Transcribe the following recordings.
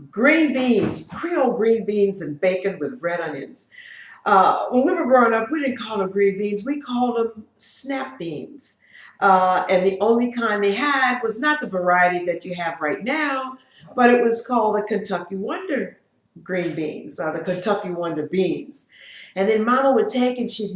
Green beans, Creole green beans and bacon with red onions. When we were growing up, we didn't call them green beans. We called them snap beans. And the only kind they had was not the variety that you have right now, but it was called the Kentucky Wonder green beans, the Kentucky Wonder beans. And then Mama would take and she'd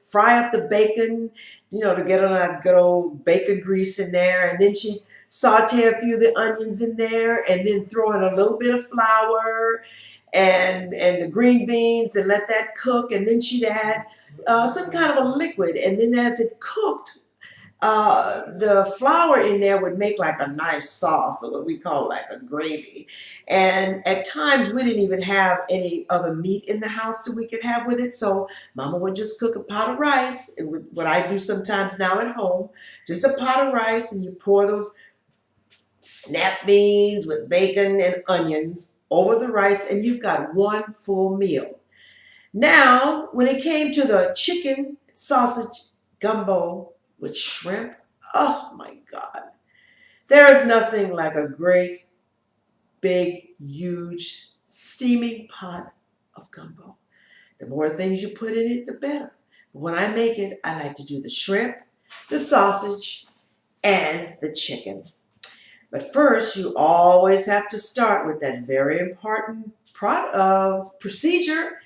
fry up the bacon, to get on that good old bacon grease in there. And then she'd saute a few of the onions in there and then throw in a little bit of flour and the green beans and let that cook. And then she'd add some kind of a liquid. And then as it cooked, the flour in there would make like a nice sauce, or what we call like a gravy. And at times we didn't even have any other meat in the house that we could have with it. So Mama would just cook a pot of rice. What I do sometimes now at home, just a pot of rice, and you pour those snap beans with bacon and onions over the rice, and you've got one full meal. Now, when it came to the chicken sausage gumbo with shrimp, oh my God. There is nothing like a great, big, huge, steaming pot of gumbo. The more things you put in it, the better. But when I make it, I like to do the shrimp, the sausage, and the chicken. But first, you always have to start with that very important procedure.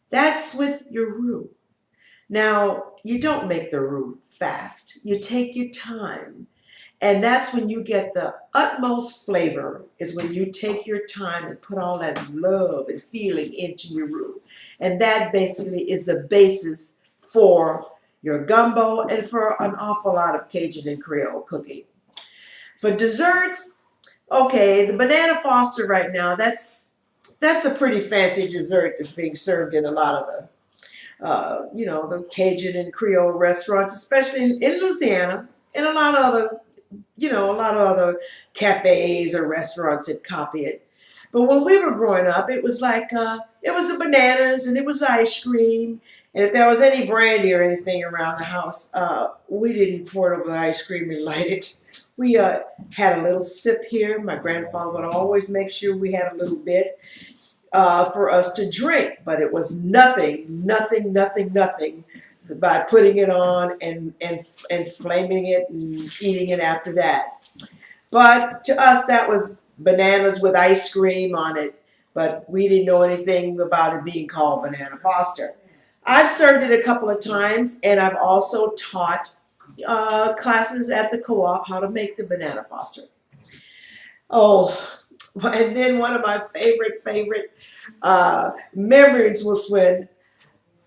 That's with your roux. Now, you don't make the roux fast. You take your time. And that's when you get the utmost flavor, is when you take your time and put all that love and feeling into your roux. And that basically is the basis for your gumbo and for an awful lot of Cajun and Creole cooking. For desserts, okay, the Banana Foster right now, that's a pretty fancy dessert that's being served in a lot of the Cajun and Creole restaurants, especially in Louisiana, and a lot of other cafes or restaurants that copy it. But when we were growing up, it was like, it was the bananas and it was ice cream. And if there was any brandy or anything around the house, we didn't pour it over the ice cream and light it. We had a little sip here. My grandfather would always make sure we had a little bit for us to drink, but it was nothing by putting it on and flaming it and eating it after that. But to us, that was bananas with ice cream on it, but we didn't know anything about it being called Banana Foster. I've served it a couple of times, and I've also taught classes at the co-op how to make the Banana Foster. Oh, and then one of my favorite memories was when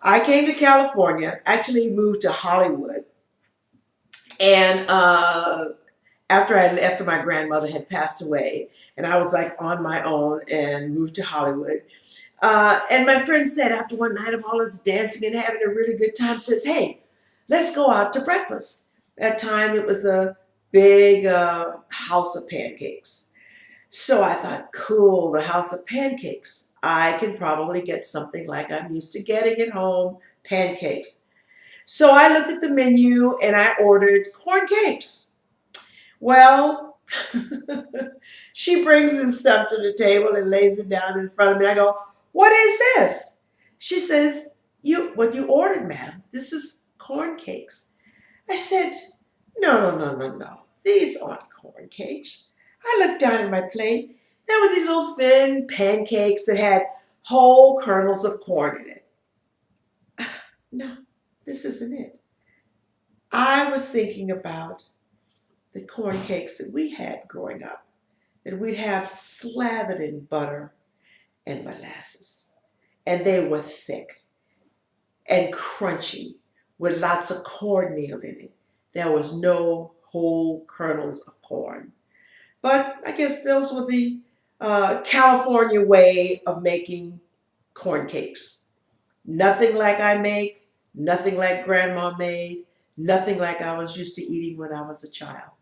I came to California, actually moved to Hollywood, and after my grandmother had passed away, and I was like on my own and moved to Hollywood. And my friend said, after one night of all this dancing and having a really good time, says, "Hey, let's go out to breakfast." That time it was a big house of pancakes. So I thought, cool, the house of pancakes. I can probably get something like I'm used to getting at home, pancakes. So I looked at the menu and I ordered corn cakes. Well, she brings this stuff to the table and lays it down in front of me. I go, "What is this?" She says, "What you ordered, madam. This is corn cakes." I said, No. These aren't corn cakes." I looked down at my plate. There were these little thin pancakes that had whole kernels of corn in it. No, this isn't it. I was thinking about the corn cakes that we had growing up, that we'd have slathered in butter and molasses. And they were thick and crunchy with lots of cornmeal in it. There was no whole kernels of corn. But I guess those were the California way of making corn cakes. Nothing like I make, nothing like Grandma made, nothing like I was used to eating when I was a child.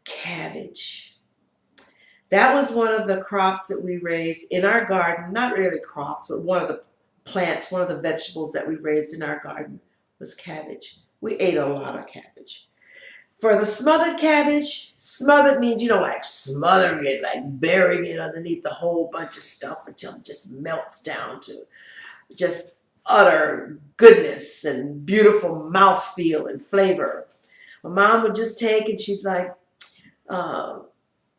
Cabbage. That was one of the crops that we raised in our garden. Not really crops, but one of the plants, one of the vegetables that we raised in our garden was cabbage. We ate a lot of cabbage. For the smothered cabbage, smothered means, like smothering it, like burying it underneath a whole bunch of stuff until it just melts down to just utter goodness and beautiful mouthfeel and flavor. My mom would just take and she'd like uh,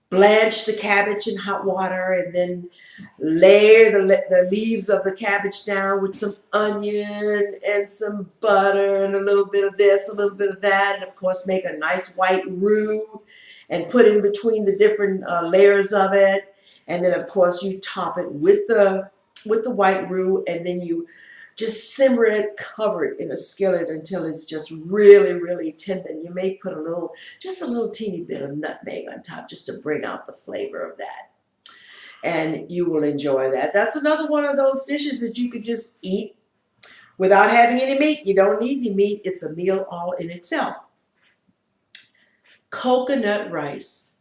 blanch the cabbage in hot water and then layer the leaves of the cabbage down with some onion and some butter and a little bit of this, a little bit of that, and of course make a nice white roux and put in between the different layers of it. And then of course you top it with the white roux, and then you just simmer it covered in a skillet until it's just really, really tender. You may put just a little teeny bit of nutmeg on top just to bring out the flavor of that. And you will enjoy that. That's another one of those dishes that you could just eat without having any meat. You don't need any meat. It's a meal all in itself. Coconut rice.